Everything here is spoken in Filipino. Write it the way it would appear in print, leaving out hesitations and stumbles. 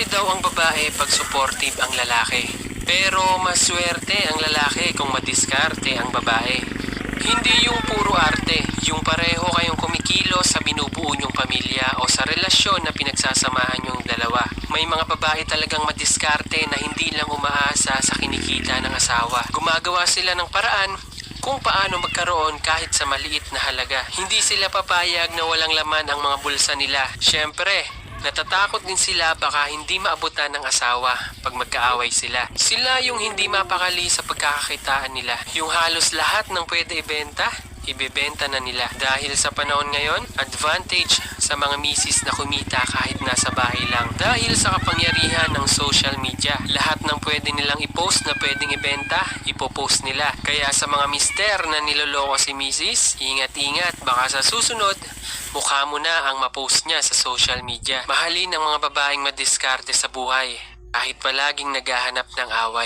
Maswerte daw ang babae pag supportive ang lalaki. Pero maswerte ang lalaki kung madiskarte ang babae. Hindi yung puro arte, yung pareho kayong kumikilos sa binubuo nyong pamilya o sa relasyon na pinagsasamahan nyong dalawa. May mga babae talagang madiskarte na hindi lang umaasa sa kinikita ng asawa. Gumagawa sila ng paraan kung paano magkaroon kahit sa maliit na halaga. Hindi sila papayag na walang laman ang mga bulsa nila. Siyempre, natatakot din sila baka hindi maabutan ng asawa pag magkaaway sila. Sila yung hindi mapakali sa pagkakakitaan nila. Yung halos lahat ng pwede ibenta, ibebenta na nila. Dahil sa panahon ngayon, advantage sa mga misis na kumita kahit nasa bahay lang. Dahil sa kapangyarihan ng social media, lahat ng pwede nilang i-post na pwedeng ibenta, ipopost nila. Kaya sa mga mister na niloloko si misis, ingat-ingat, baka sa susunod, mukha mo na ang mapost niya sa social media. Mahalin ang mga babaeng madiskarte sa buhay, kahit palaging naghahanap ng away.